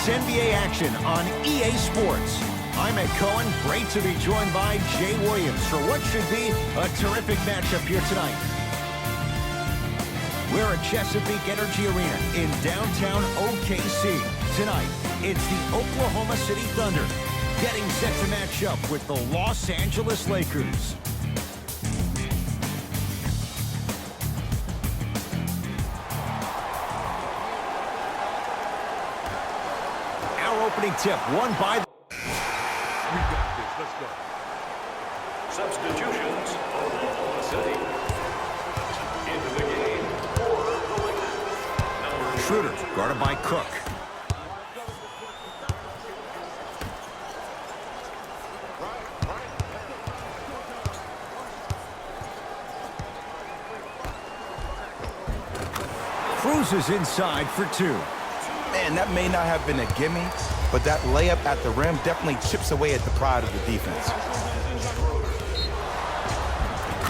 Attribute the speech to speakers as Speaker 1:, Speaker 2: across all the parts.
Speaker 1: It's NBA action on EA Sports. I'm Ed Cohen. Great to be joined by Jay Williams for what should be a terrific matchup here tonight. We're at Chesapeake Energy Arena in downtown OKC. Tonight, it's the Oklahoma City Thunder getting set to match up with the Los Angeles Lakers. Our opening tip won by...
Speaker 2: We got this. Let's go.
Speaker 3: Substitutions, Oklahoma City. Into the game for the Lakers.
Speaker 1: Schroeder, guarded by Cook. Cruises inside for two.
Speaker 4: Man, that may not have been a gimme, but that layup at the rim definitely chips away at the pride of the defense.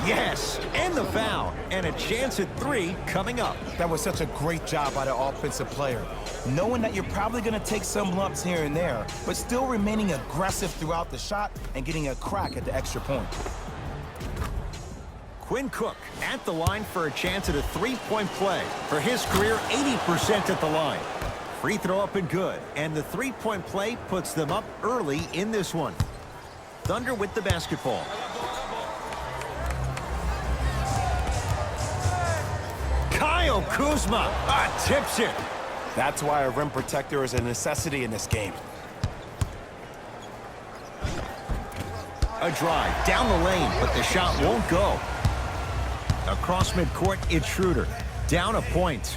Speaker 1: Yes, and the foul, and a chance at three coming up.
Speaker 4: That was such a great job by the offensive player, knowing that you're probably going to take some lumps here and there, but still remaining aggressive throughout the shot and getting a crack at the extra point.
Speaker 1: Quinn Cook at the line for a chance at a three-point play. For his career, 80% at the line. Free throw up and good, and the three-point play puts them up early in this one. Thunder with the basketball. Kyle Kuzma tips it.
Speaker 4: That's why a rim protector is a necessity in this game.
Speaker 1: A drive down the lane, but the shot won't go. Across midcourt, it's Schroeder. Down a point.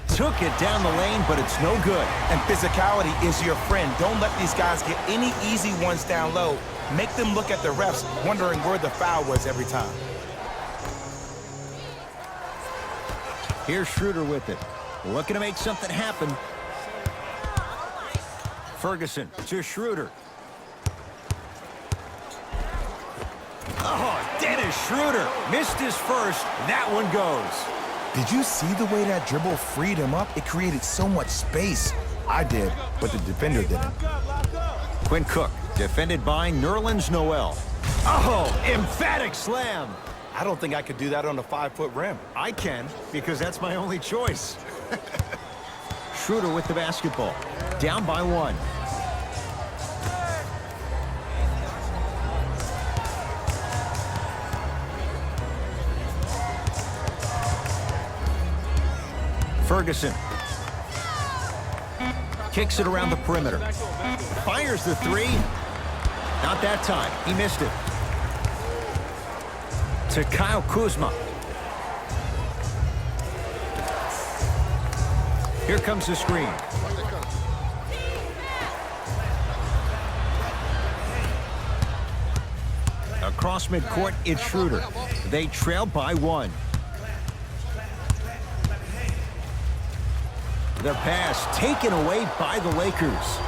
Speaker 1: Took it down the lane, but it's no good.
Speaker 4: And physicality is your friend. Don't let these guys get any easy ones down low. Make them look at the refs, wondering where the foul was every time.
Speaker 1: Here's Schroeder with it. Looking to make something happen. Ferguson to Schroeder. Oh, Dennis Schroeder missed his first. That one goes.
Speaker 4: Did you see the way that dribble freed him up? It created so much space. I did, but the defender didn't.
Speaker 1: Quinn Cook, defended by Nerlens Noel. Oh, emphatic slam.
Speaker 4: I don't think I could do that on a 5-foot rim.
Speaker 1: I can, because that's my only choice. Schroeder with the basketball. Down by one. Ferguson kicks it around the perimeter. Fires the three. Not that time. He missed it. To Kyle Kuzma. Here comes the screen. Across midcourt, it's Schroeder. They trail by one. The pass taken away by the Lakers.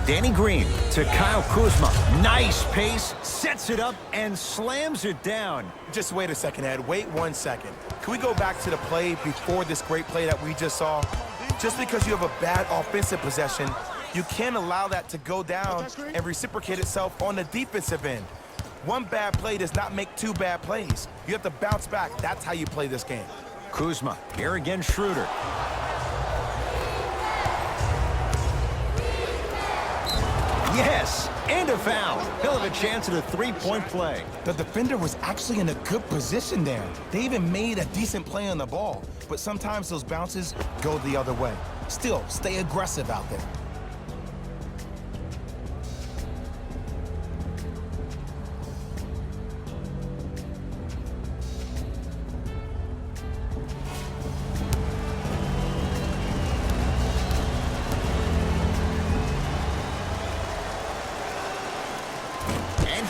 Speaker 1: Danny Green to Kyle Kuzma. Nice pace, sets it up, and slams it down.
Speaker 4: Just wait a second, Ed. Wait 1 second. Can we go back to the play before this great play that we just saw? Just because you have a bad offensive possession, you can't allow that to go down and reciprocate itself on the defensive end. One bad play does not make two bad plays. You have to bounce back. That's how you play this game.
Speaker 1: Kuzma, here again Schroeder. Yes, and a foul. He'll have a chance at a three-point play.
Speaker 4: The defender was actually in a good position there. They even made a decent play on the ball, but sometimes those bounces go the other way. Still, stay aggressive out there.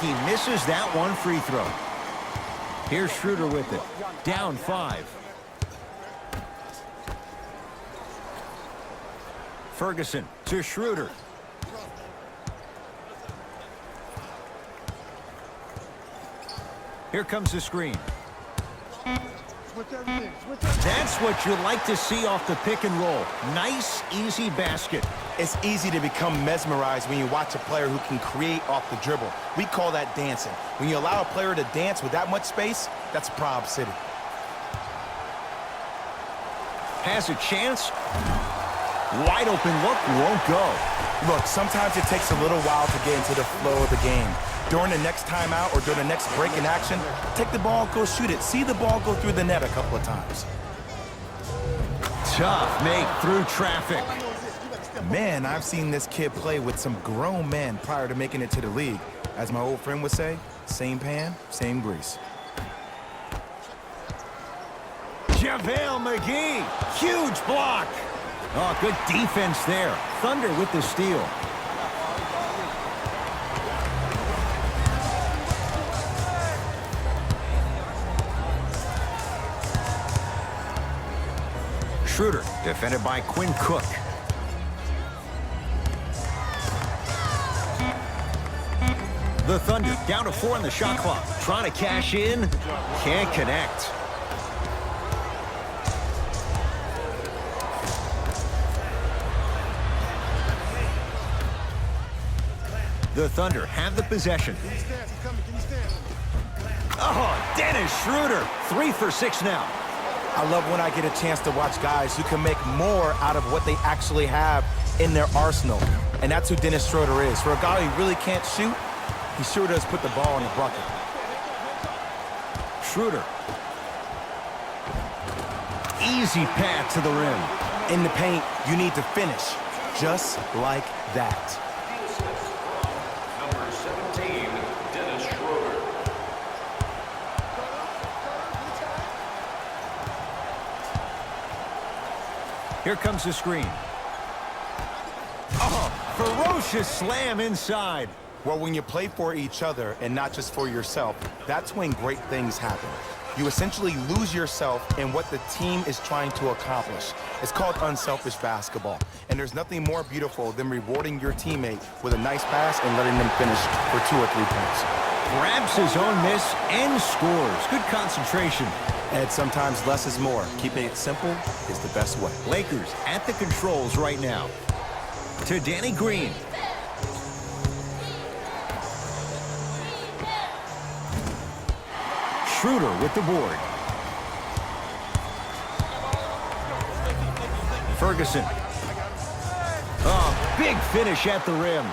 Speaker 1: He misses that one free throw. Here's Schroeder with it. Down 5. Ferguson to Schroeder. Here comes the screen. That's what you like to see off the pick and roll. Nice, easy basket.
Speaker 4: It's easy to become mesmerized when you watch a player who can create off the dribble. We call that dancing. When you allow a player to dance with that much space, that's a Prob City.
Speaker 1: Has a chance. Wide open look, won't go.
Speaker 4: Look, sometimes it takes a little while to get into the flow of the game. During the next timeout or during the next break in action, take the ball, go shoot it. See the ball go through the net a couple of times.
Speaker 1: Tough make through traffic.
Speaker 4: Man, I've seen this kid play with some grown men prior to making it to the league. As my old friend would say, same pan, same grease.
Speaker 1: JaVale McGee, huge block. Oh, good defense there. Thunder with the steal. Schroeder, defended by Quinn Cook. The Thunder down to 4 on the shot clock. Trying to cash in. Can't connect. The Thunder have the possession. Oh, Dennis Schroeder. 3 for 6 now.
Speaker 4: I love when I get a chance to watch guys who can make more out of what they actually have in their arsenal. And that's who Dennis Schroeder is. For a guy who really can't shoot, he sure does put the ball in the bucket.
Speaker 1: Schroeder. Easy path to the rim.
Speaker 4: In the paint, you need to finish just like that.
Speaker 3: Number 17, Dennis Schroeder.
Speaker 1: Here comes the screen. Oh, ferocious slam inside.
Speaker 4: Well, when you play for each other and not just for yourself, that's when great things happen. You essentially lose yourself in what the team is trying to accomplish. It's called unselfish basketball. And there's nothing more beautiful than rewarding your teammate with a nice pass and letting them finish for 2 or 3 points.
Speaker 1: Grabs his own miss and scores. Good concentration.
Speaker 4: And sometimes less is more. Keeping it simple is the best way.
Speaker 1: Lakers at the controls right now. To Danny Green. Schroeder with the board. Ferguson. Oh, big finish at the rim.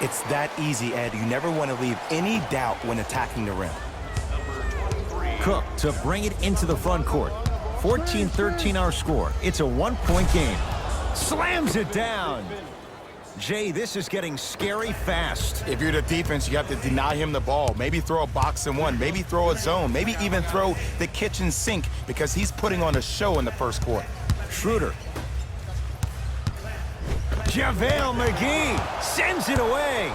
Speaker 4: It's that easy, Ed. You never want to leave any doubt when attacking the rim.
Speaker 1: Cook to bring it into the front court. 14-13 our score. It's a 1-point game. Slams it down. Jay, this is getting scary fast.
Speaker 4: If you're the defense, you have to deny him the ball. Maybe throw a box and one. Maybe throw a zone. Maybe even throw the kitchen sink because he's putting on a show in the first quarter.
Speaker 1: Schroeder. JaVale McGee sends it away.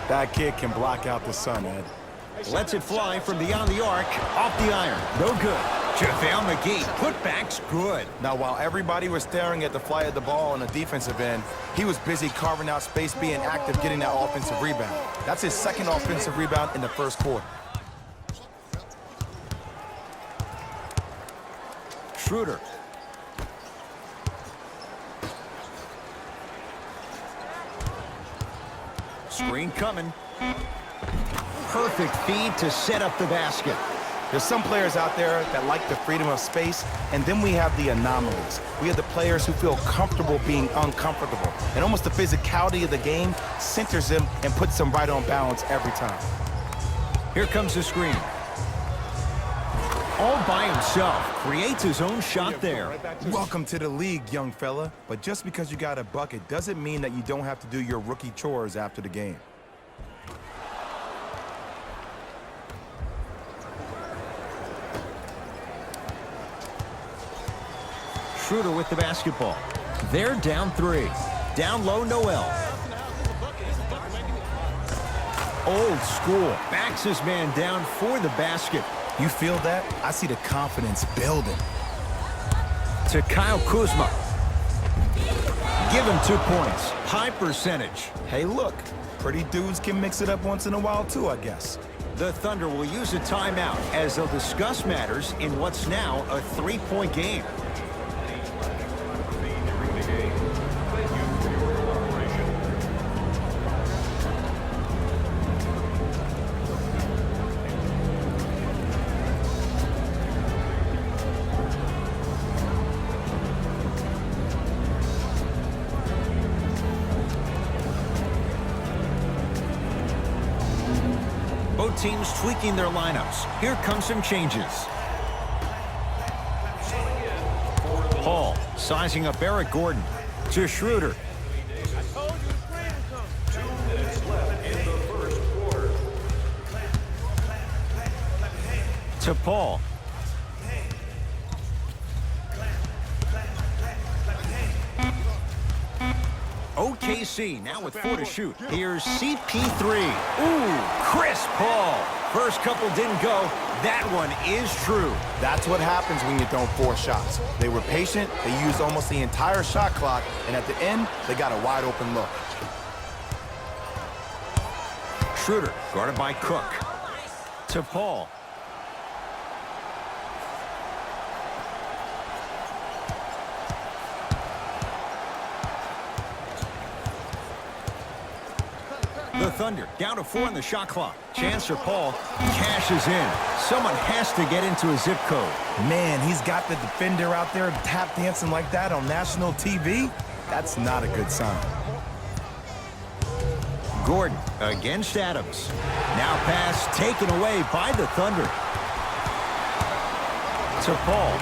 Speaker 4: That kid can block out the sun, Ed.
Speaker 1: Lets it fly from beyond the arc, off the iron. No good. JaVale McGee, putback's good.
Speaker 4: Now, while everybody was staring at the flight of the ball on the defensive end, he was busy carving out space, being active, getting that offensive rebound. That's his second offensive rebound in the first quarter.
Speaker 1: Schroeder. Screen coming. Perfect feed to set up the basket.
Speaker 4: There's some players out there that like the freedom of space, and then we have the anomalies. We have the players who feel comfortable being uncomfortable, and almost the physicality of the game centers them and puts them right on balance every time.
Speaker 1: Here comes the screen. All by himself, creates his own shot there.
Speaker 4: Welcome to the league, young fella. But just because you got a bucket doesn't mean that you don't have to do your rookie chores after the game.
Speaker 1: Schroeder with the basketball. They're down 3. Down low, Noel. Old school. Backs his man down for the basket.
Speaker 4: You feel that? I see the confidence building.
Speaker 1: To Kyle Kuzma. Give him 2 points. High percentage.
Speaker 4: Hey, look. Pretty dudes can mix it up once in a while, too, I guess.
Speaker 1: The Thunder will use a timeout as they'll discuss matters in what's now a 3-point game. Both teams tweaking their lineups. Here come some changes. Paul sizing up Eric Gordon to Schroeder.
Speaker 3: 2 minutes left in the first quarter.
Speaker 1: To Paul. OKC now with 4 to shoot. Here's CP3. Ooh, crisp Paul. First couple didn't go. That one is true.
Speaker 4: That's what happens when you don't force shots. They were patient, they used almost the entire shot clock, and at the end, they got a wide open look.
Speaker 1: Schroeder guarded by Cook. To Paul. The Thunder down to 4 on the shot clock. Chance for Paul. Cashes in. Someone has to get into a zip code.
Speaker 4: Man, he's got the defender out there tap dancing like that on national TV. That's not a good sign.
Speaker 1: Gordon against Adams. Now pass taken away by the Thunder. To Paul.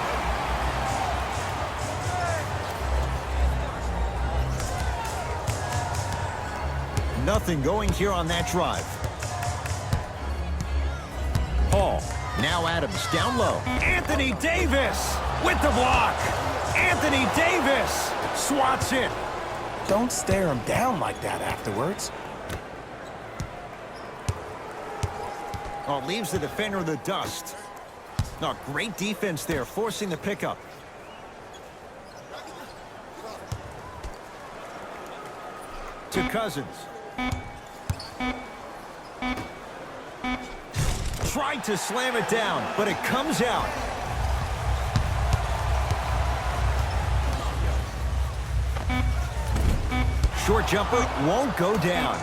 Speaker 1: Nothing going here on that drive. Paul. Now Adams down low. Anthony Davis with the block. Anthony Davis swats it.
Speaker 4: Don't stare him down like that afterwards.
Speaker 1: Oh, leaves the defender in the dust. Oh, great defense there, forcing the pickup. To Cousins. Tried to slam it down, but it comes out. Short jumper won't go down.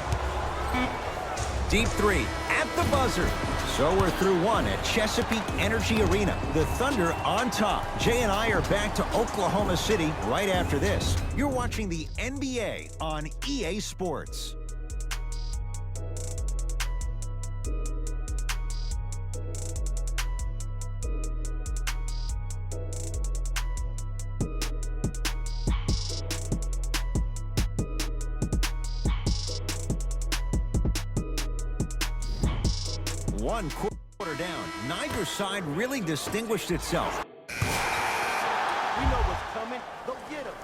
Speaker 1: Deep three at the buzzer. So we're through one at Chesapeake Energy Arena. The Thunder on top. Jay and I are back to Oklahoma City right after this. You're watching the NBA on EA Sports. One quarter down. Neither side really distinguished itself.
Speaker 2: We know what's coming. Go get him.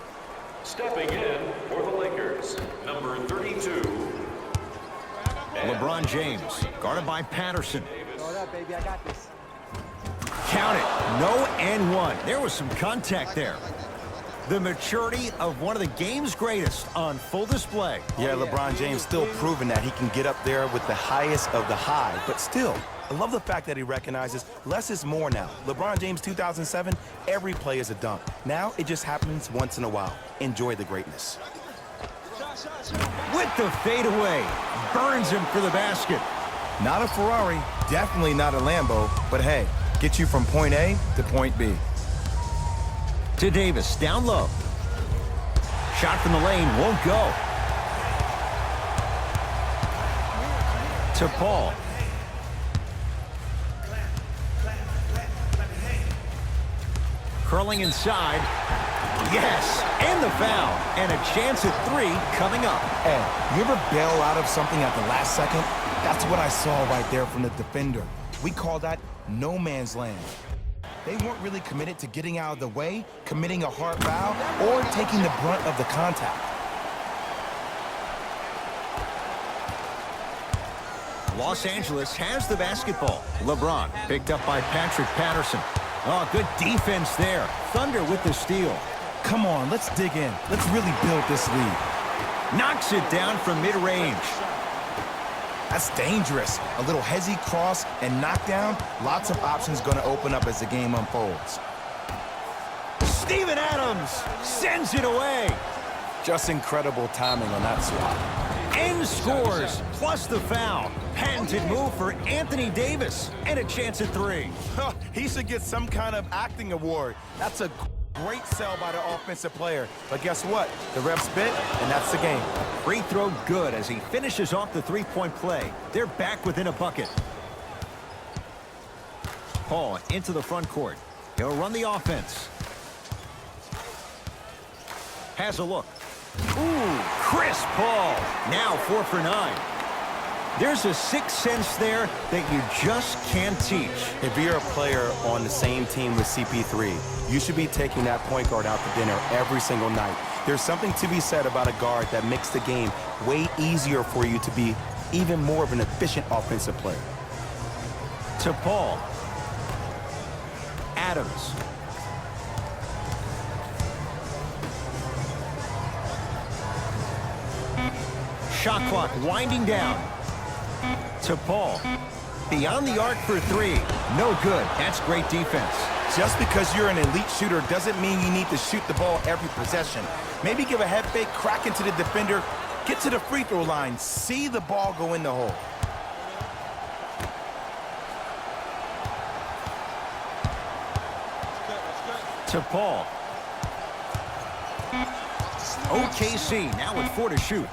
Speaker 3: Stepping in for the Lakers, number 32.
Speaker 1: LeBron James, guarded by Patterson.
Speaker 5: Hold up, baby. I got this.
Speaker 1: Count it. No and one. There was some contact there. The maturity of one of the game's greatest on full display.
Speaker 4: Yeah, LeBron James still proving that he can get up there with the highest of the high, but still, I love the fact that he recognizes less is more now. LeBron James 2007, every play is a dunk. Now it just happens once in a while. Enjoy the greatness.
Speaker 1: With the fadeaway, burns him for the basket.
Speaker 4: Not a Ferrari, definitely not a Lambo, but hey, get you from point A to point B.
Speaker 1: To Davis, down low. Shot from the lane, won't go. To Paul. Curling inside. Yes, and the foul. And a chance at 3 coming up.
Speaker 4: Hey, you ever bail out of something at the last second? That's what I saw right there from the defender. We call that no man's land. They weren't really committed to getting out of the way, committing a hard foul, or taking the brunt of the contact.
Speaker 1: Los Angeles has the basketball. LeBron picked up by Patrick Patterson. Oh, good defense there. Thunder with the steal.
Speaker 4: Come on, let's dig in. Let's really build this lead.
Speaker 1: Knocks it down from mid-range.
Speaker 4: That's dangerous. A little hezzy cross and knockdown. Lots of options going to open up as the game unfolds.
Speaker 1: Steven Adams sends it away.
Speaker 4: Just incredible timing on that swap.
Speaker 1: And scores, plus the foul. Patented move for Anthony Davis, and a chance at 3.
Speaker 4: He should get some kind of acting award. That's a great sell by the offensive player. But guess what? The refs bit, and that's the game.
Speaker 1: Free throw good as he finishes off the three-point play. They're back within a bucket. Paul into the front court. He'll run the offense. Has a look. Ooh, Chris Paul. Now 4 for 9. There's a sixth sense there that you just can't teach.
Speaker 4: If you're a player on the same team with CP3, you should be taking that point guard out to dinner every single night. There's something to be said about a guard that makes the game way easier for you to be even more of an efficient offensive player.
Speaker 1: To Paul. Adams. Shot clock winding down. To Paul. Beyond the arc for 3. No good. That's great defense.
Speaker 4: Just because you're an elite shooter doesn't mean you need to shoot the ball every possession. Maybe give a head fake, crack into the defender, get to the free throw line, see the ball go in the hole.
Speaker 1: To Paul. OKC now with 4 to shoot.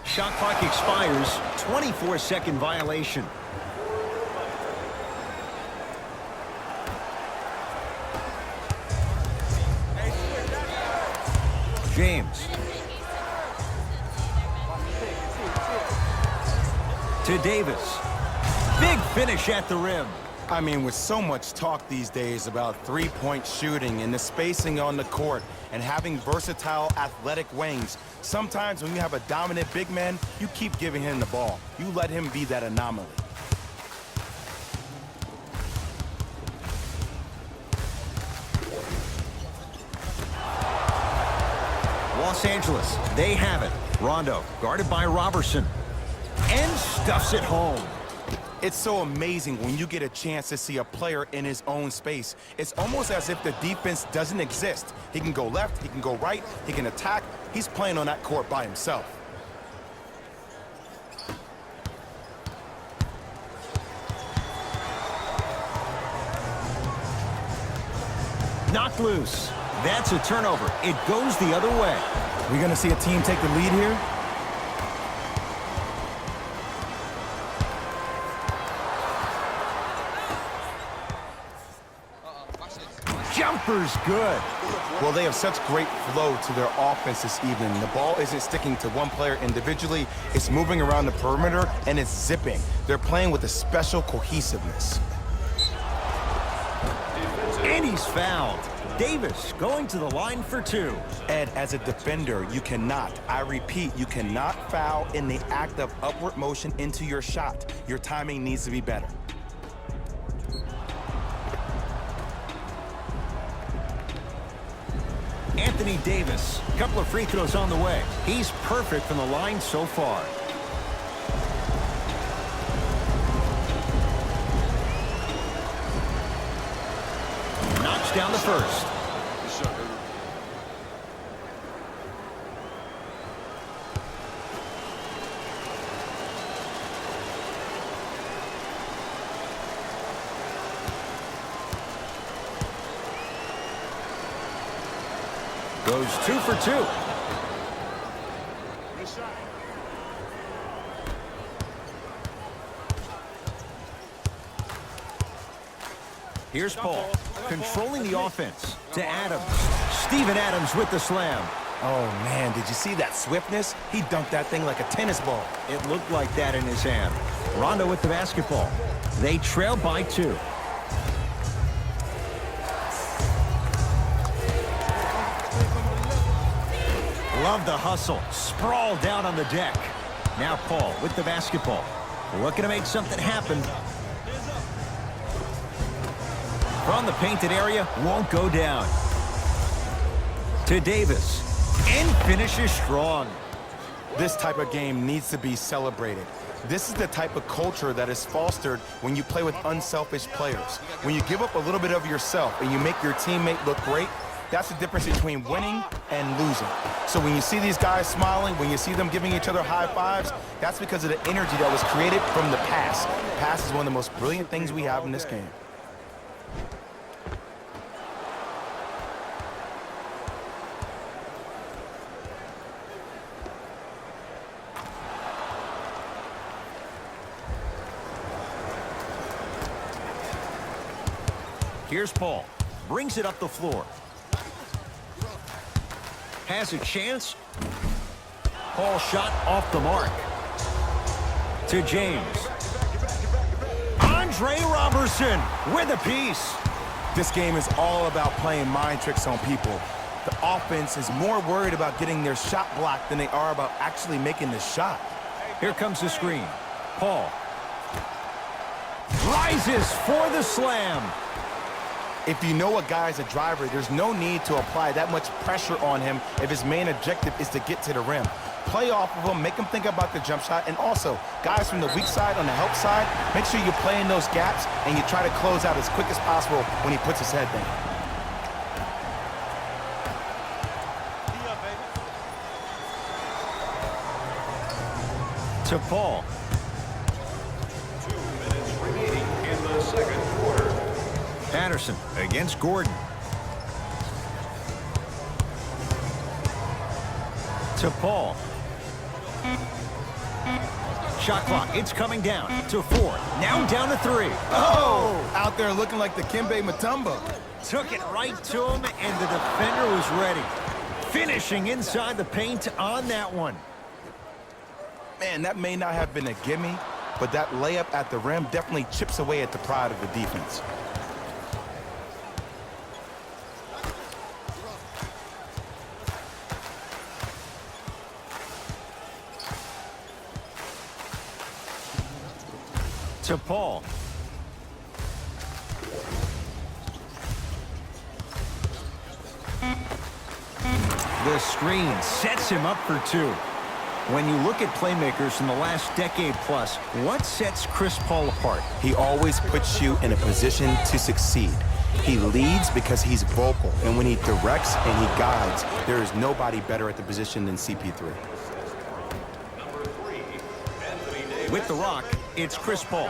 Speaker 1: Shot clock expires. 24-second violation. James. To Davis. Big finish at the rim.
Speaker 4: I mean, with so much talk these days about three-point shooting and the spacing on the court and having versatile athletic wings, sometimes when you have a dominant big man, you keep giving him the ball. You let him be that anomaly.
Speaker 1: Los Angeles, they have it. Rondo, guarded by Robertson. And stuffs it home.
Speaker 4: It's so amazing when you get a chance to see a player in his own space. It's almost as if the defense doesn't exist. He can go left, he can go right, he can attack. He's playing on that court by himself.
Speaker 1: Knocked loose. That's a turnover. It goes the other way.
Speaker 4: We're going to see a team take the lead here.
Speaker 1: Jumper's good.
Speaker 4: Well, they have such great flow to their offense this evening. The ball isn't sticking to one player individually. It's moving around the perimeter, and it's zipping. They're playing with a special cohesiveness.
Speaker 1: And he's fouled. Davis going to the line for 2.
Speaker 4: Ed, as a defender, you cannot, I repeat, you cannot foul in the act of upward motion into your shot. Your timing needs to be better.
Speaker 1: Anthony Davis, a couple of free throws on the way. He's perfect from the line so far. Knocks down the first. Goes 2 for 2. Here's Paul, controlling the offense to Adams. Steven Adams with the slam.
Speaker 4: Oh, man, did you see that swiftness? He dunked that thing like a tennis ball.
Speaker 1: It looked like that in his hand. Rondo with the basketball. They trail by 2. Love the hustle. Sprawl down on the deck. Now Paul with the basketball. Looking to make something happen. From the painted area, won't go down. To Davis. And finishes strong.
Speaker 4: This type of game needs to be celebrated. This is the type of culture that is fostered when you play with unselfish players. When you give up a little bit of yourself and you make your teammate look great, that's the difference between winning and losing. So when you see these guys smiling, when you see them giving each other high fives, that's because of the energy that was created from the pass. Pass is one of the most brilliant things we have in this game.
Speaker 1: Here's Paul. Brings it up the floor. Has a chance. Paul shot off the mark. To James. Andre Robertson with a piece.
Speaker 4: This game is all about playing mind tricks on people. The offense is more worried about getting their shot blocked than they are about actually making the shot.
Speaker 1: Here comes the screen. Paul. Rises for the slam.
Speaker 4: If you know a guy's a driver, there's no need to apply that much pressure on him if his main objective is to get to the rim. Play off of him, make him think about the jump shot, and also, guys from the weak side on the help side, make sure you play in those gaps and you try to close out as quick as possible when he puts his head down.
Speaker 1: To Paul.
Speaker 3: 2 minutes remaining in the second quarter.
Speaker 1: Patterson against Gordon. To Paul. Shot clock, it's coming down to 4. Now down to 3.
Speaker 4: Oh! Out there looking like the Kimbe Mutombo.
Speaker 1: Took it right to him, and the defender was ready. Finishing inside the paint on that one.
Speaker 4: Man, that may not have been a gimme, but that layup at the rim definitely chips away at the pride of the defense.
Speaker 1: To Paul. The screen sets him up for 2. When you look at playmakers in the last decade plus, what sets Chris Paul apart?
Speaker 4: He always puts you in a position to succeed. He leads because he's vocal, and when he directs and he guides, there is nobody better at the position than CP3.
Speaker 3: Number 3, Anthony Davis.
Speaker 1: With the rock, it's Chris Paul.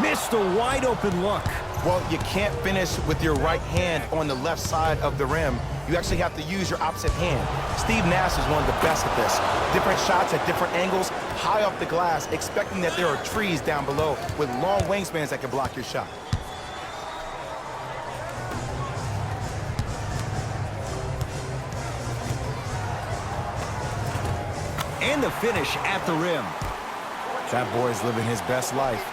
Speaker 1: Missed a wide open look.
Speaker 4: Well, you can't finish with your right hand on the left side of the rim. You actually have to use your opposite hand. Steve Nash is one of the best at this. Different shots at different angles, high off the glass, expecting that there are trees down below with long wingspans that can block your shot.
Speaker 1: And the finish at the rim.
Speaker 4: That boy's living his best life.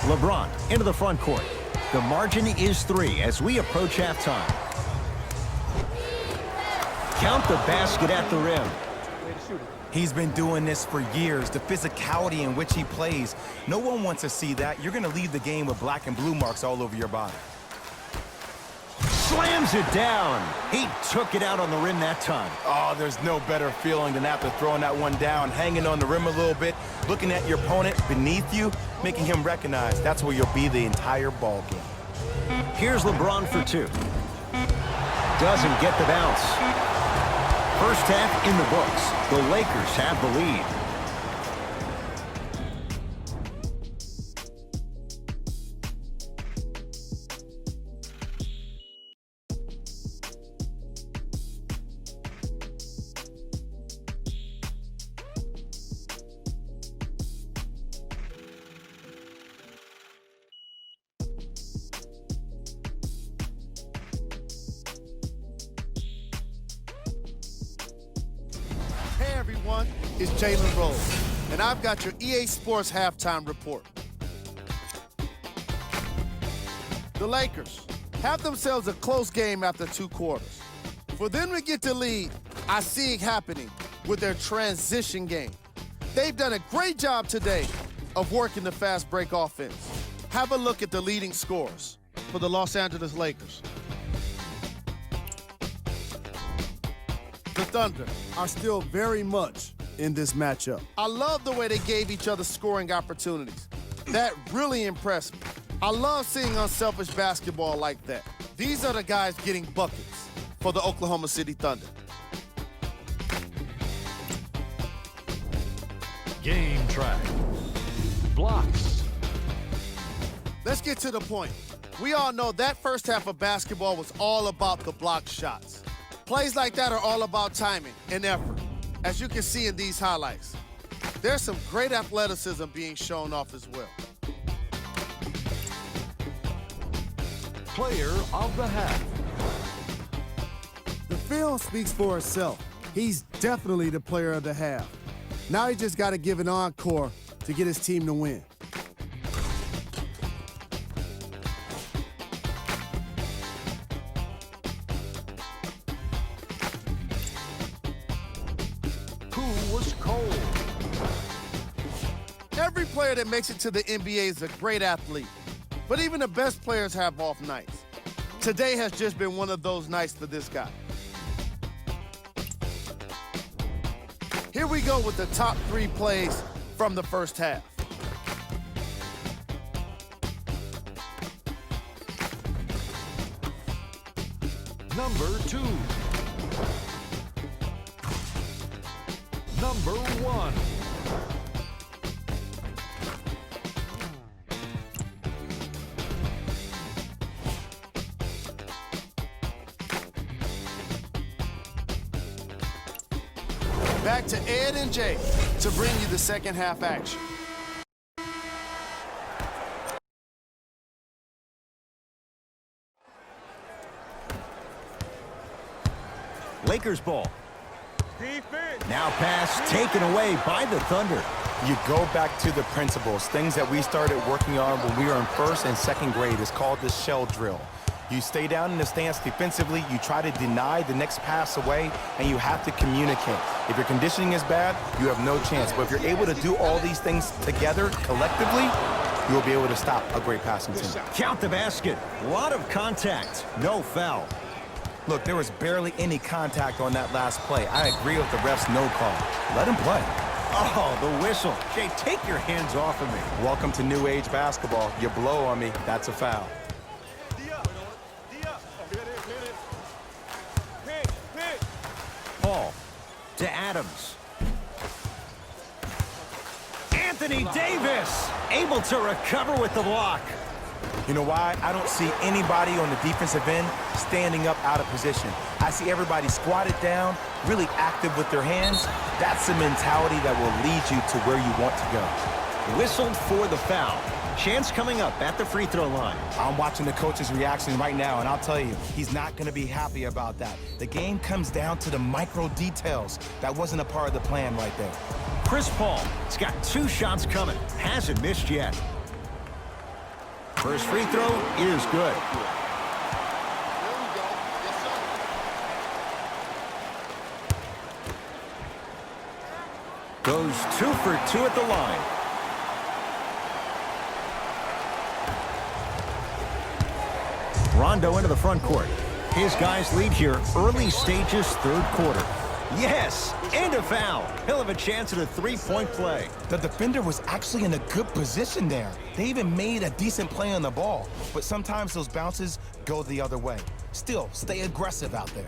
Speaker 1: LeBron into the front court. The margin is 3 as we approach halftime. Count the basket at the rim.
Speaker 4: He's been doing this for years. The physicality in which he plays. No one wants to see that. You're going to leave the game with black and blue marks all over your body.
Speaker 1: Slams it down. He took it out on the rim that time.
Speaker 4: Oh, there's no better feeling than after throwing that one down, hanging on the rim a little bit, looking at your opponent beneath you, making him recognize that's where you'll be the entire ball game.
Speaker 1: Here's LeBron for 2. Doesn't get the bounce. First half in the books. The Lakers have the lead.
Speaker 2: Hey everyone, it's Jalen Rose, and I've got your EA Sports halftime report. The Lakers have themselves a close game after 2 quarters. For them to get the lead, I see it happening with their transition game. They've done a great job today of working the fast break offense. Have a look at the leading scorers for the Los Angeles Lakers. The Thunder are still very much in this matchup. I love the way they gave each other scoring opportunities. That really impressed me. I love seeing unselfish basketball like that. These are the guys getting buckets for the Oklahoma City Thunder.
Speaker 3: Game track. Blocks.
Speaker 2: Let's get to the point. We all know that first half of basketball was all about the block shots. Plays like that are all about timing and effort, as you can see in these highlights. There's some great athleticism being shown off as well.
Speaker 3: Player of the half.
Speaker 6: The film speaks for itself. He's definitely the player of the half. Now he just got to give an encore to get his team to win.
Speaker 3: Who was cold?
Speaker 2: Every player that makes it to the NBA is a great athlete, but even the best players have off nights. Today has just been one of those nights for this guy. Here we go with the top 3 plays from the first half.
Speaker 3: Number 2. Number 1.
Speaker 2: Back to Ed and Jay to bring you the second half action.
Speaker 1: Lakers ball. Now pass taken away by the Thunder.
Speaker 4: You go back to the principles, things that we started working on when we were in first and second grade. It's called the shell drill. You stay down in the stance defensively, you try to deny the next pass away, and you have to communicate. If your conditioning is bad, you have no chance. But if you're able to do all these things together, collectively, you'll be able to stop a great passing team.
Speaker 1: Count the basket. A lot of contact. No foul.
Speaker 4: Look, there was barely any contact on that last play. I agree with the ref's no call. Let him play.
Speaker 1: Oh, the whistle. Jay, take your hands off of me.
Speaker 4: Welcome to new age basketball. You blow on me, that's a foul.
Speaker 1: Paul to Adams. Anthony Davis able to recover with the block.
Speaker 4: You know why? I don't see anybody on the defensive end standing up out of position. I see everybody squatted down, really active with their hands. That's the mentality that will lead you to where you want to go.
Speaker 1: Whistled for the foul. Chance coming up at the free throw line.
Speaker 4: I'm watching the coach's reaction right now, and I'll tell you, he's not going to be happy about that. The game comes down to the micro details. That wasn't a part of the plan right there.
Speaker 1: Chris Paul has got 2 shots coming. Hasn't missed yet. First free throw is good. Goes 2 for 2 at the line. Rondo into the front court. His guys lead here early stages, third quarter. Yes, and a foul. He'll have a chance at a 3-point play.
Speaker 4: The defender was actually in a good position there. They even made a decent play on the ball, but sometimes those bounces go the other way. Still, stay aggressive out there.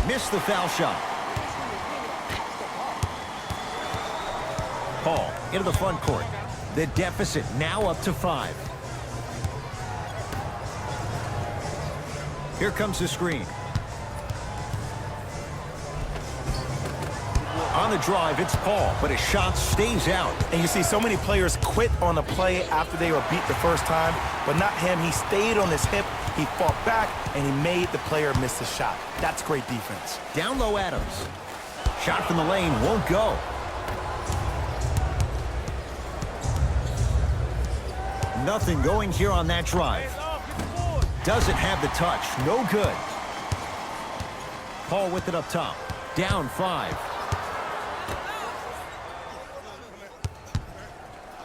Speaker 1: Missed the foul shot. Paul into the front court. The deficit now up to 5. Here comes the screen. On the drive, it's Paul, but his shot stays out.
Speaker 4: And you see so many players quit on a play after they were beat the first time, but not him. He stayed on his hip, he fought back, and he made the player miss the shot. That's great defense.
Speaker 1: Down low, Adams. Shot from the lane won't go. Nothing going here on that drive. Doesn't have the touch. No good. Paul with it up top. Down 5.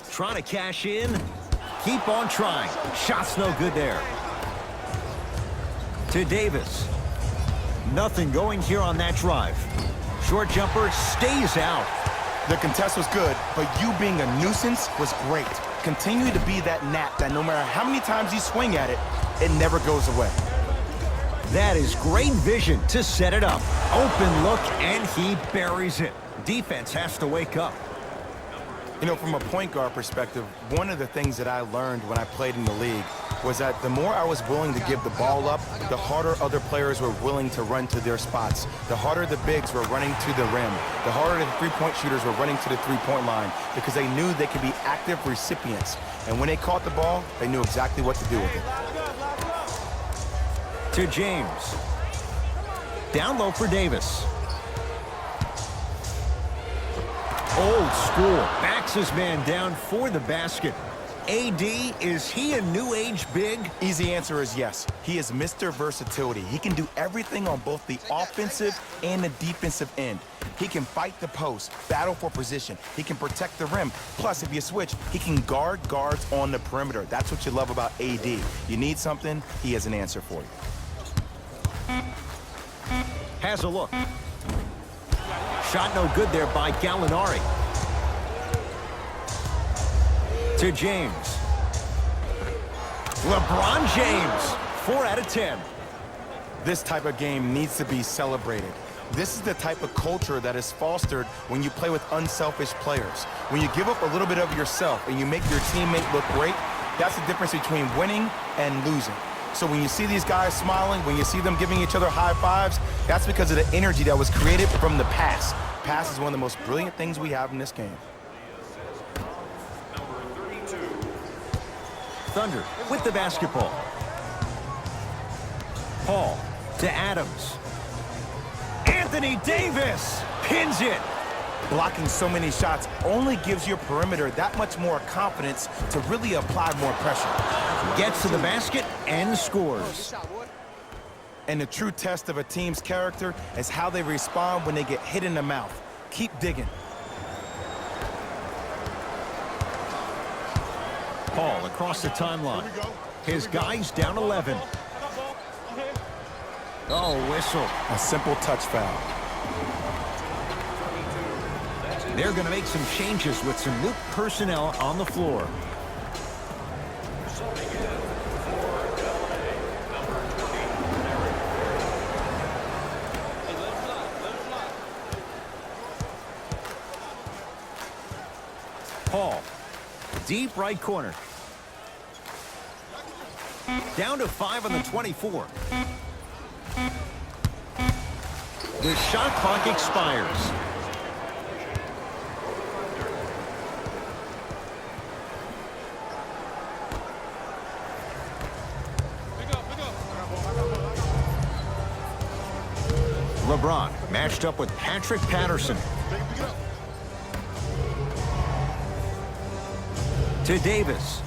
Speaker 1: Trying to cash in. Keep on trying. Shot's no good there. To Davis. Nothing going here on that drive. Short jumper stays out.
Speaker 4: The contest was good, but you being a nuisance was great. Continue to be that gnat that no matter how many times you swing at it, it never goes away.
Speaker 1: That is great vision to set it up. Open look, and he buries it. Defense has to wake up.
Speaker 4: You know, from a point guard perspective, one of the things that I learned when I played in the league was that the more I was willing to give the ball up, the harder other players were willing to run to their spots. The harder the bigs were running to the rim. The harder the three-point shooters were running to the three-point line because they knew they could be active recipients. And when they caught the ball, they knew exactly what to do with it.
Speaker 1: To James. Down low for Davis. Old school. Backs his man down for the basket. AD, is he a new age big?
Speaker 4: Easy answer is yes. He is Mr. Versatility. He can do everything on both the offensive and the defensive end. He can fight the post, battle for position. He can protect the rim. Plus, if you switch, he can guard guards on the perimeter. That's what you love about AD. You need something, he has an answer for you.
Speaker 1: Has a look. Shot no good there by Gallinari. To James. LeBron James, 4 out of 10.
Speaker 4: This type of game needs to be celebrated. This is the type of culture that is fostered when you play with unselfish players. When you give up a little bit of yourself and you make your teammate look great, that's the difference between winning and losing. So when you see these guys smiling, when you see them giving each other high fives, that's because of the energy that was created from the pass. Pass is one of the most brilliant things we have in this game.
Speaker 1: Thunder with the basketball. Paul to Adams. Anthony Davis pins it.
Speaker 4: Blocking so many shots only gives your perimeter that much more confidence to really apply more pressure.
Speaker 1: Gets to the basket and scores.
Speaker 4: And the true test of a team's character is how they respond when they get hit in the mouth. Keep digging.
Speaker 1: Paul across the timeline. His guys down 11. Oh, whistle.
Speaker 4: A simple touch foul.
Speaker 1: They're going to make some changes with some new personnel on the floor. Paul, deep right corner. Down to 5 on the 24. The shot clock expires. LeBron matched up with Patrick Patterson. To Davis.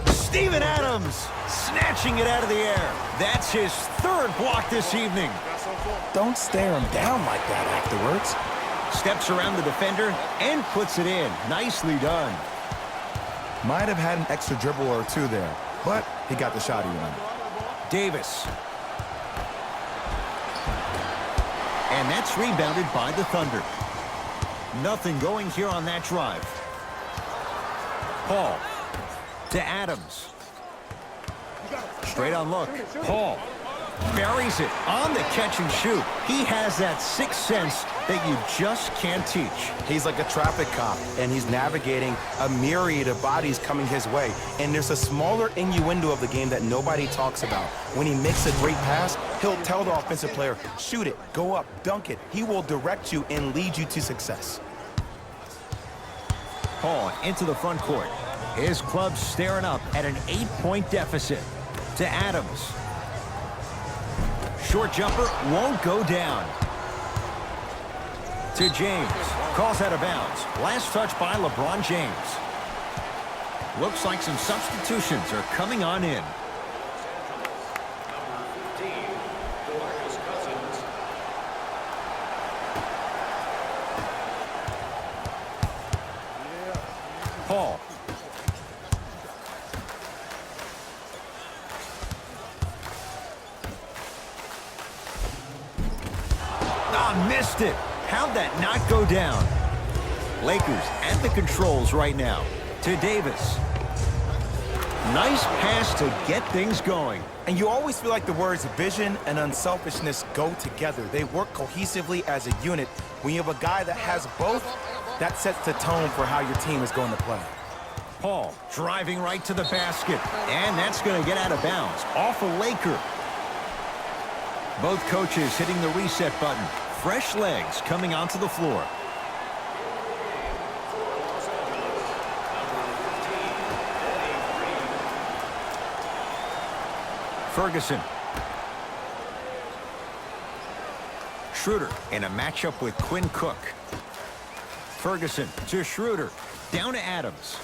Speaker 1: Steven Adams snatching it out of the air. That's his 3rd block this evening.
Speaker 4: Don't stare him down like that afterwards.
Speaker 1: Steps around the defender and puts it in. Nicely done.
Speaker 4: Might have had an extra dribble or two there, but he got the shot he wanted.
Speaker 1: Davis. And that's rebounded by the Thunder. Nothing going here on that drive. Paul to Adams. Straight on look. Paul Buries it on the catch and shoot. He has that sixth sense that you just can't teach.
Speaker 4: He's like a traffic cop, and he's navigating a myriad of bodies coming his way. And there's a smaller innuendo of the game that nobody talks about. When he makes a great pass, he'll tell the offensive player, shoot it, go up, dunk it. He will direct you and lead you to success.
Speaker 1: Paul into the front court. His club staring up at an 8-point deficit. To Adams. Short jumper won't go down. To James. Calls out of bounds. Last touch by LeBron James. Looks like some substitutions are coming on in. Paul. Missed it. How'd that not go down? Lakers at the controls right now. To Davis. Nice pass to get things going.
Speaker 4: And you always feel like the words vision and unselfishness go together. They work cohesively as a unit. When you have a guy that has both, that sets the tone for how your team is going to play.
Speaker 1: Paul driving right to the basket. And that's going to get out of bounds. Off a Laker. Both coaches hitting the reset button. Fresh legs coming onto the floor. Ferguson. Schroeder in a matchup with Quinn Cook. Ferguson to Schroeder. Down to Adams.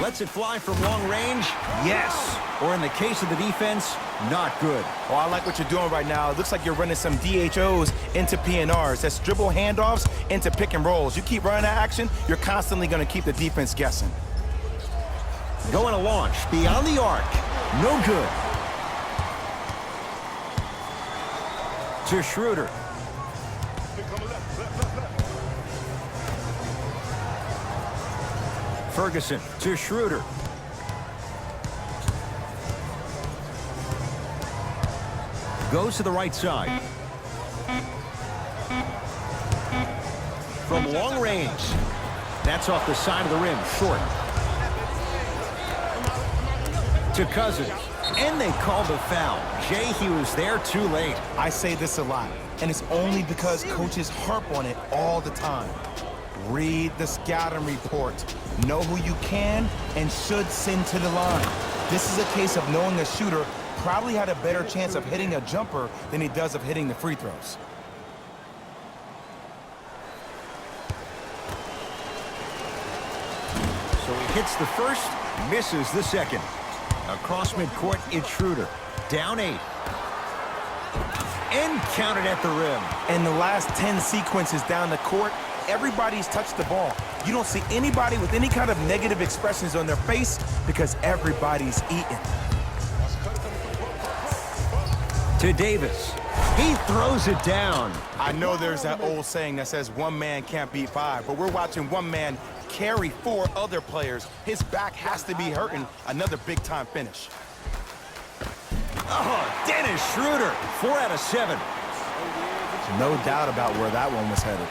Speaker 1: Lets it fly from long range. Yes. Or in the case of the defense, not good.
Speaker 4: Oh, I like what you're doing right now. It looks like you're running some DHOs into PNRs. That's dribble handoffs into pick and rolls. You keep running that action, you're constantly going to keep the defense guessing.
Speaker 1: Going to launch beyond the arc. No good. To Schroeder. Ferguson to Schroeder. Goes to the right side. From long range. That's off the side of the rim, short. To Cousins. And they called the foul. Jay, he was there too late.
Speaker 4: I say this a lot, and it's only because coaches harp on it all the time. Read the scouting report. Know who you can and should send to the line. This is a case of knowing a shooter probably had a better chance of hitting a jumper than he does of hitting the free throws.
Speaker 1: So he hits the first, misses the second. Across midcourt, it's Schroeder. Down 8. And counted at the rim.
Speaker 4: In the last 10 sequences down the court, everybody's touched the ball. You don't see anybody with any kind of negative expressions on their face because everybody's eating.
Speaker 1: To Davis. He throws it down.
Speaker 4: I know there's that old saying that says one man can't beat 5, but we're watching one man carry 4 other players. His back has to be hurting. Another big-time finish.
Speaker 1: Oh, Dennis Schroeder. 4 out of 7.
Speaker 4: No doubt about where that one was headed.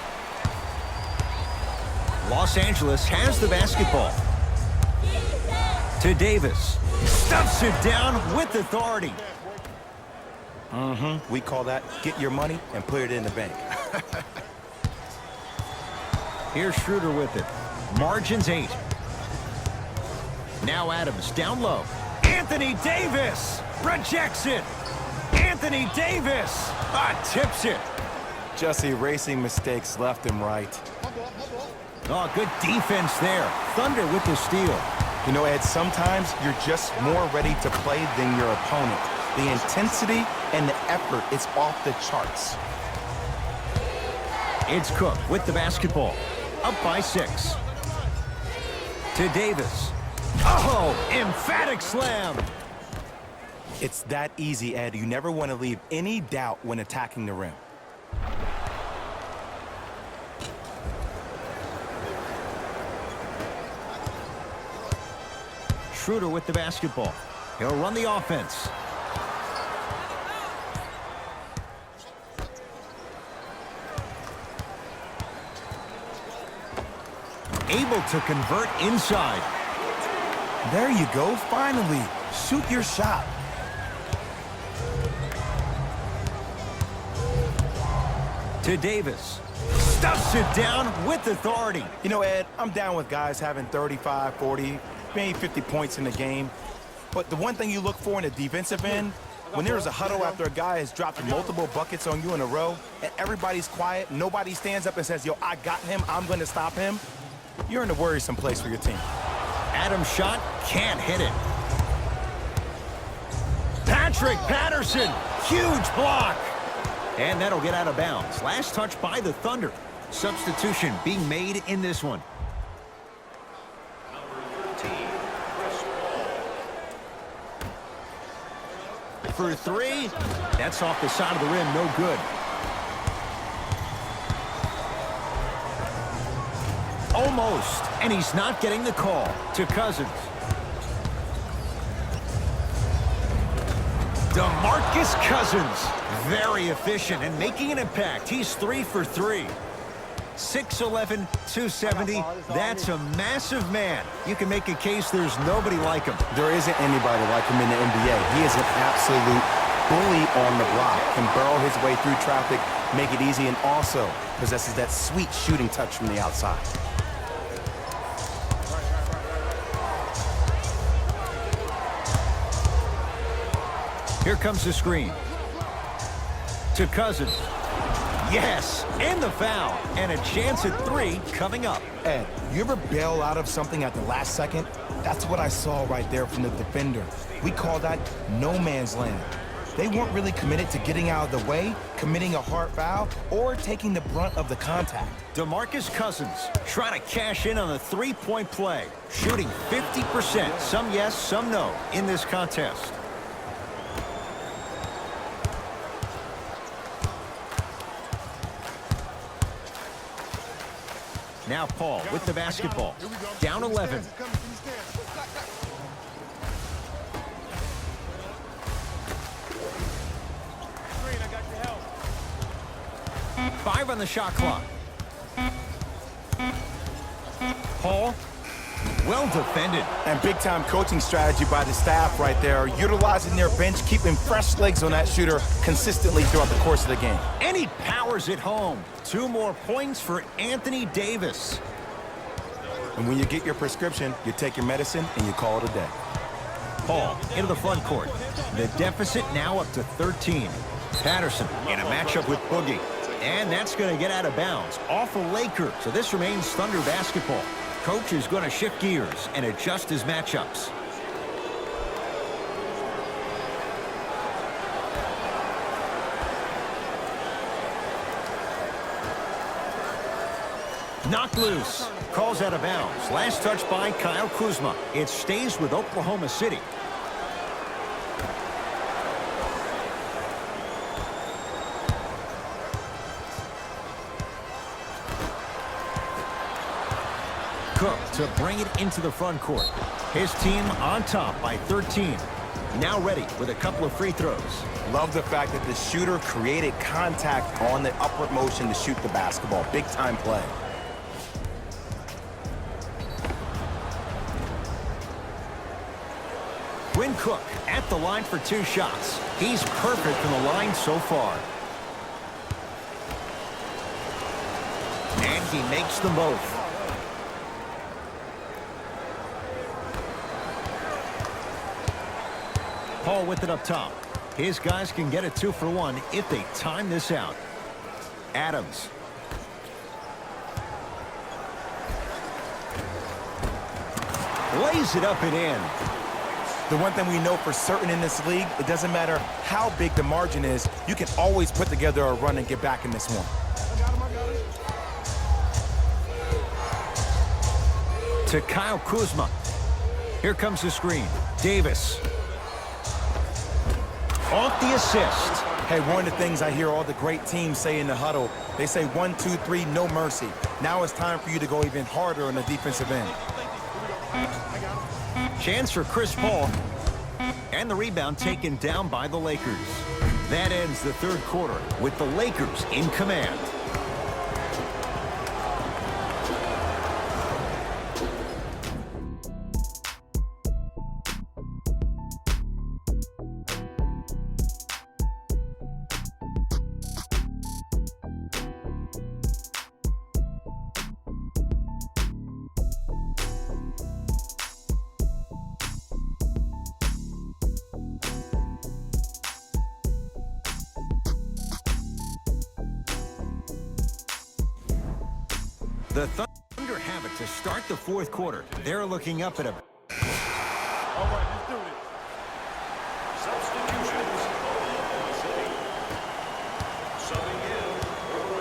Speaker 1: Los Angeles has the basketball. To Davis. Stuffs it down with authority.
Speaker 4: We call that get your money and put it in the bank.
Speaker 1: Here's Schroeder with it. Margins 8. Now Adams down low. Anthony Davis rejects it. Anthony Davis tips it.
Speaker 4: Just erasing mistakes left and right.
Speaker 1: Oh, good defense there. Thunder with the steal.
Speaker 4: You know, Ed, sometimes you're just more ready to play than your opponent. The intensity and the effort is off the charts.
Speaker 1: It's Cook with the basketball. Up by 6. To Davis. Oh, emphatic slam.
Speaker 4: It's that easy, Ed. You never want to leave any doubt when attacking the rim.
Speaker 1: Schroeder with the basketball. He'll run the offense. able to convert inside.
Speaker 4: There you go, finally. Shoot your shot.
Speaker 1: To Davis. Stuffs it down with authority.
Speaker 4: You know, Ed, I'm down with guys having 35, 40, maybe 50 points in the game. But the one thing you look for in the defensive end, when there's a huddle after a guy has dropped multiple buckets on you in a row, and everybody's quiet, nobody stands up and says, yo, I got him, I'm going to stop him, you're in a worrisome place for your team.
Speaker 1: Adam's shot can't hit it. Patrick Patterson, huge block. And that'll get out of bounds. Last touch by the Thunder. Substitution being made in this one. For three, that's off the side of the rim, no good. Almost, and he's not getting the call. To Cousins. DeMarcus Cousins, very efficient and making an impact. He's 3 for 3. 6'11", 270. That's a massive man. You can make a case there's nobody like him.
Speaker 4: There isn't anybody like him in the NBA. He is an absolute bully on the block. Can burrow his way through traffic, make it easy, and also possesses that sweet shooting touch from the outside.
Speaker 1: Here comes the screen. To Cousins. Yes, and the foul. And a chance at 3 coming up.
Speaker 4: Ed, you ever bail out of something at the last second? That's what I saw right there from the defender. We call that no man's land. They weren't really committed to getting out of the way, committing a hard foul, or taking the brunt of the contact.
Speaker 1: DeMarcus Cousins trying to cash in on a three-point play. Shooting 50%, some yes, some no, in this contest. Now Paul with the basketball. Down 11. Five on the shot clock. Paul, well defended.
Speaker 4: And big-time coaching strategy by the staff right there, utilizing their bench, keeping fresh legs on that shooter consistently throughout the course of the game.
Speaker 1: And he powers it home. 2 more points for Anthony Davis.
Speaker 4: And when you get your prescription, you take your medicine and you call it a day.
Speaker 1: Paul into the front court. The deficit now up to 13. Patterson in a matchup with Boogie. And that's going to get out of bounds off a Laker. So this remains Thunder basketball. Coach is going to shift gears and adjust his matchups. Knocked loose. Calls out of bounds. Last touch by Kyle Kuzma. It stays with Oklahoma City. Cook to bring it into the front court. His team on top by 13. Now ready with a couple of free throws.
Speaker 4: Love the fact that the shooter created contact on the upward motion to shoot the basketball. Big-time play.
Speaker 1: Quinn Cook at the line for 2 shots. He's perfect from the line so far. And he makes them both. Paul with it up top. His guys can get a 2 for 1 if they time this out. Adams. Lays it up and in.
Speaker 4: The one thing we know for certain in this league, it doesn't matter how big the margin is, you can always put together a run and get back in this one.
Speaker 1: To Kyle Kuzma. Here comes the screen. Davis. Off the assist.
Speaker 4: Hey, one of the things I hear all the great teams say in the huddle, they say 1, 2, 3, no mercy. Now it's time for you to go even harder on the defensive end.
Speaker 1: Chance for Chris Paul. And the rebound taken down by the Lakers. That ends the third quarter with the Lakers in command. The Thunder have it to start the fourth quarter. They're looking up at a...
Speaker 2: All right, let's do this.
Speaker 3: Substitutions. Subbing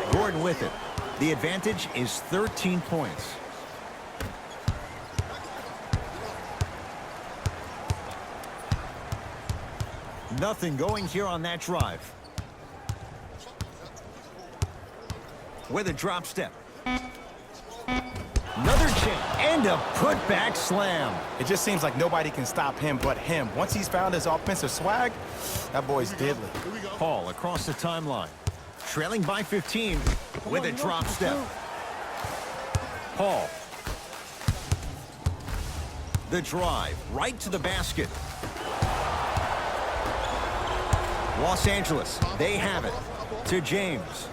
Speaker 3: in.
Speaker 1: Gordon with it. The advantage is 13 points. Nothing going here on that drive. With a drop step. Another chance and a putback slam.
Speaker 4: It just seems like nobody can stop him but him. Once he's found his offensive swag, that boy's deadly.
Speaker 1: Paul across the timeline. Trailing by 15 with a drop step. Paul. The drive right to the basket. Los Angeles, they have it. To James.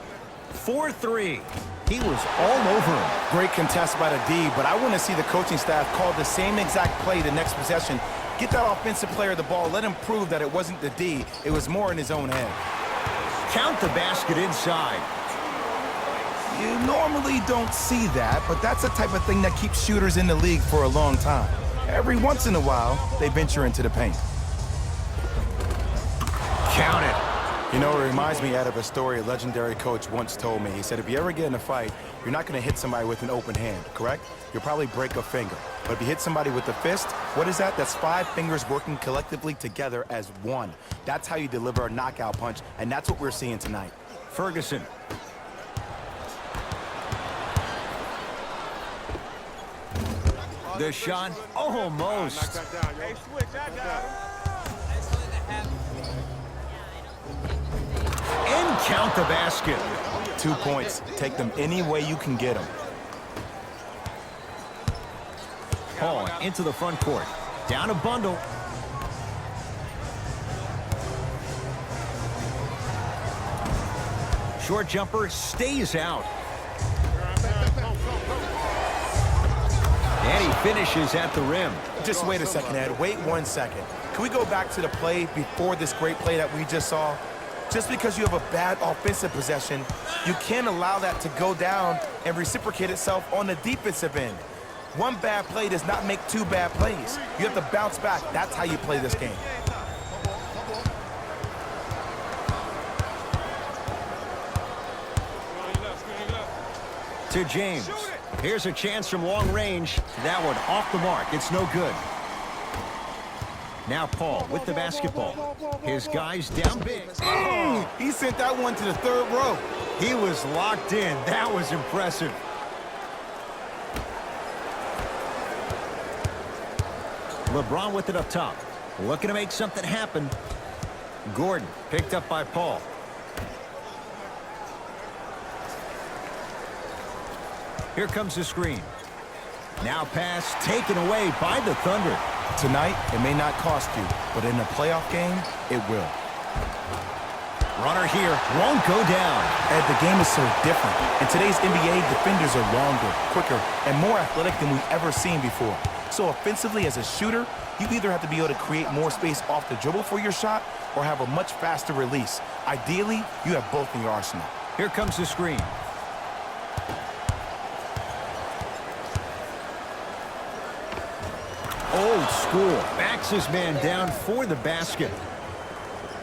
Speaker 1: 4-3. He was all over him.
Speaker 4: Great contest by the D, but I want to see the coaching staff call the same exact play the next possession. Get that offensive player the ball. Let him prove that it wasn't the D. It was more in his own head.
Speaker 1: Count the basket inside.
Speaker 4: You normally don't see that, but that's the type of thing that keeps shooters in the league for a long time. Every once in a while, they venture into the paint.
Speaker 1: Count it.
Speaker 4: You know, it reminds me out of a story a legendary coach once told me. He said, if you ever get in a fight, you're not going to hit somebody with an open hand, correct? You'll probably break a finger. But if you hit somebody with a fist, what is that? That's 5 fingers working collectively together as one. That's how you deliver a knockout punch, and that's what we're seeing tonight.
Speaker 1: Ferguson. The shot almost. And count the basket.
Speaker 4: 2 points. Take them any way you can get them.
Speaker 1: Paul into the front court. Down a bundle. Short jumper stays out. And he finishes at the rim.
Speaker 4: Just wait a second, Ed. Wait 1 second. Can we go back to the play before this great play that we just saw? Just because you have a bad offensive possession, you can't allow that to go down and reciprocate itself on the defensive end. One bad play does not make 2 bad plays. You have to bounce back. That's how you play this game.
Speaker 1: To James. Here's a chance from long range. That one off the mark. It's no good. Now Paul with the basketball. His guys down big.
Speaker 4: Oh, he sent that one to the 3rd row.
Speaker 1: He was locked in. That was impressive. LeBron with it up top. Looking to make something happen. Gordon picked up by Paul. Here comes the screen. Now pass taken away by the Thunder.
Speaker 4: Tonight, it may not cost you, but in a playoff game, it will.
Speaker 1: Runner here won't go down.
Speaker 4: Ed, the game is so different. In today's NBA, defenders are longer, quicker, and more athletic than we've ever seen before. So offensively, as a shooter, you either have to be able to create more space off the dribble for your shot or have a much faster release. Ideally, you have both in your arsenal.
Speaker 1: Here comes the screen. Old school. Backs his man down for the basket.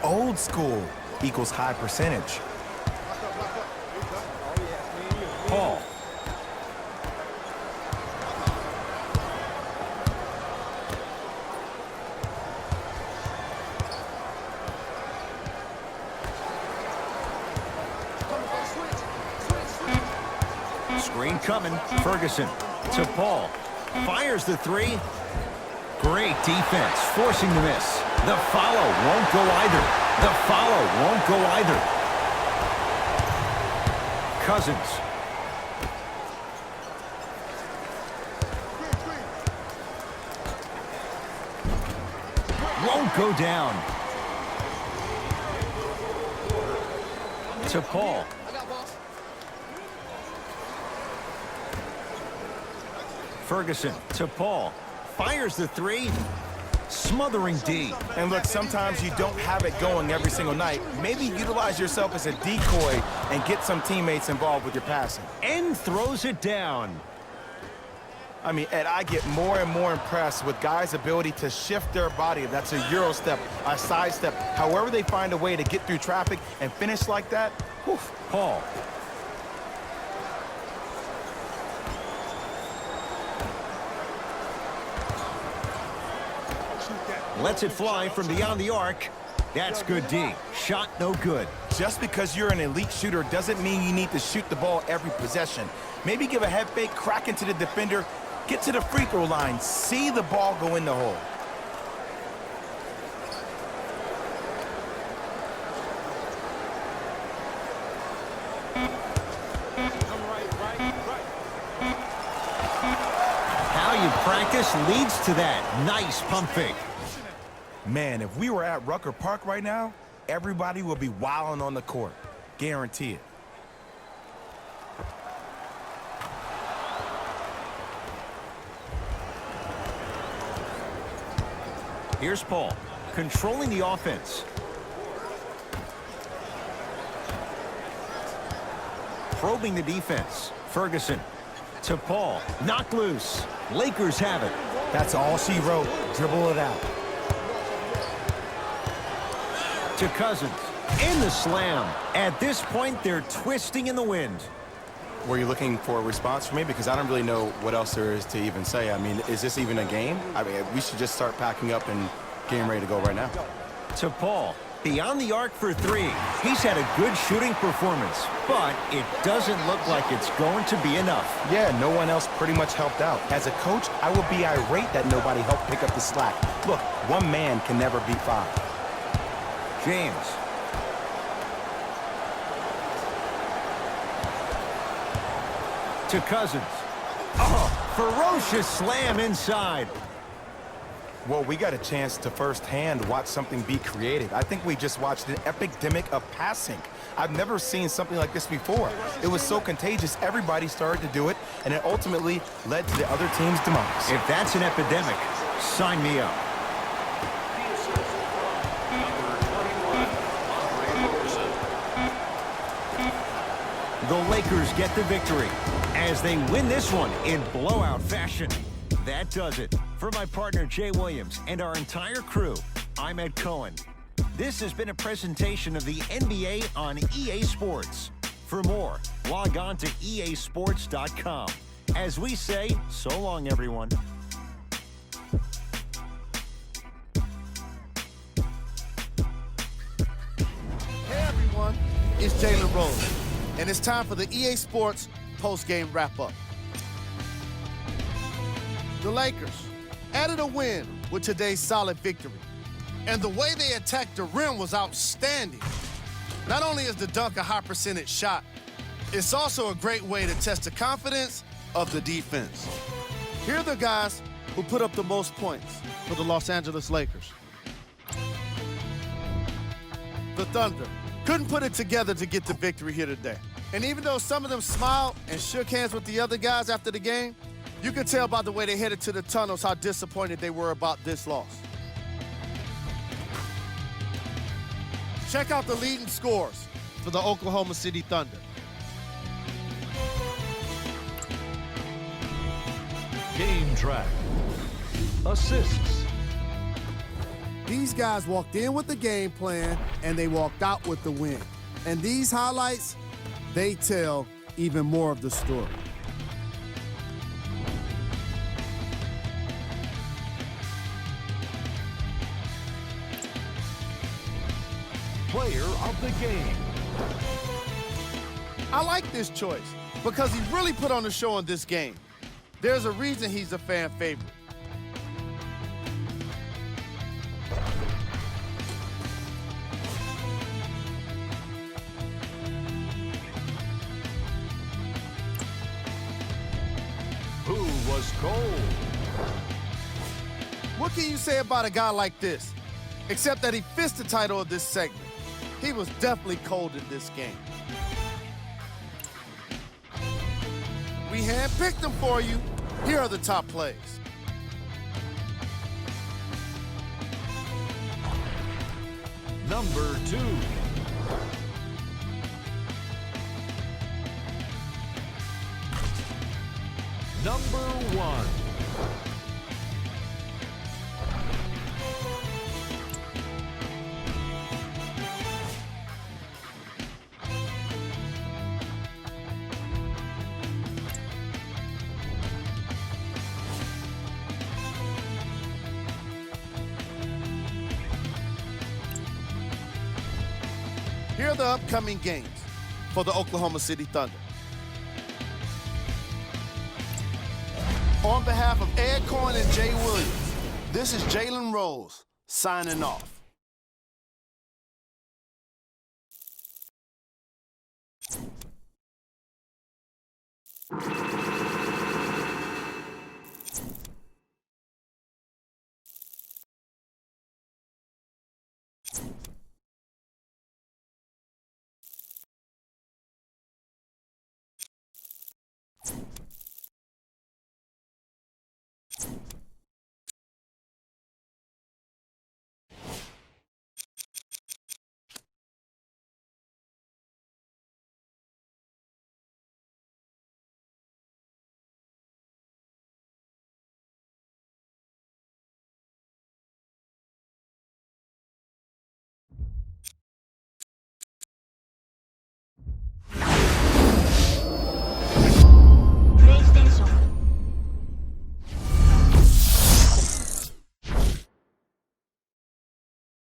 Speaker 4: Old school equals high percentage.
Speaker 1: Paul. Screen coming. Ferguson to Paul. Fires the 3. Great defense, forcing the miss. The follow won't go either. The follow won't go either. Cousins. Won't go down. To Paul. Ferguson to Paul. Fires the 3. smothering D.
Speaker 4: And look, sometimes you don't have it going every single night. Maybe utilize yourself as a decoy and get some teammates involved with your passing.
Speaker 1: And throws it down.
Speaker 4: I mean, Ed, I get more and more impressed with guys' ability to shift their body. If that's a Euro step, a side step, however they find a way to get through traffic and finish like that. Whew.
Speaker 1: Paul. Lets it fly from beyond the arc. That's good D. Shot no good.
Speaker 4: Just because you're an elite shooter doesn't mean you need to shoot the ball every possession. Maybe give a head fake, crack into the defender, get to the free throw line, see the ball go in the hole.
Speaker 1: How you practice leads to that. Nice pump fake.
Speaker 4: Man, if we were at Rucker Park right now, everybody would be wilding on the court. Guarantee it.
Speaker 1: Here's Paul, controlling the offense. Probing the defense. Ferguson to Paul. Knocked loose. Lakers have it.
Speaker 4: That's all she wrote. Dribble it out.
Speaker 1: To Cousins. In the slam. At this point, they're twisting in the wind.
Speaker 4: Were you looking for a response from me? Because I don't really know what else there is to even say. I mean, is this even a game? I mean, we should just start packing up and getting ready to go right now.
Speaker 1: To Paul. Beyond the arc for three. He's had a good shooting performance, but it doesn't look like it's going to be enough.
Speaker 4: Yeah, no one else pretty much helped out. As a coach, I would be irate that nobody helped pick up the slack. Look, one man can never beat five.
Speaker 1: James. To Cousins. Oh, ferocious slam inside.
Speaker 4: Well, we got a chance to firsthand watch something be created. I think we just watched an epidemic of passing. I've never seen something like this before. It was so contagious, everybody started to do it, and it ultimately led to the other team's demise.
Speaker 1: If that's an epidemic, sign me up. The Lakers get the victory as they win this one in blowout fashion. That does it. For my partner, Jay Williams, and our entire crew, I'm Ed Cohen. This has been a presentation of the NBA on EA Sports. For more, log on to easports.com. As we say, so long, everyone.
Speaker 2: Hey everyone, it's Jalen Rose, and it's time for the EA Sports post-game wrap-up. The Lakers added a win with today's solid victory, and the way they attacked the rim was outstanding. Not only is the dunk a high percentage shot, it's also a great way to test the confidence of the defense. Here are the guys who put up the most points for the Los Angeles Lakers. The Thunder couldn't put it together to get the victory here today. And even though some of them smiled and shook hands with the other guys after the game, you could tell by the way they headed to the tunnels how disappointed they were about this loss. Check out the leading scores for the Oklahoma City Thunder.
Speaker 3: Game track. Assists.
Speaker 6: These guys walked in with the game plan, and they walked out with the win. And these highlights, they tell even more of the story.
Speaker 3: Player of the game.
Speaker 2: I like this choice because he really put on a show in this game. There's a reason he's a fan favorite.
Speaker 3: Who was cold?
Speaker 2: What can you say about a guy like this? Except that he fits the title of this segment. He was definitely cold in this game. We handpicked them for you. Here are the top plays.
Speaker 3: number 2. Number 1.
Speaker 2: Here are the upcoming games for the Oklahoma City Thunder. On behalf of Ed Coyne and Jay Williams, this is Jalen Rose signing off.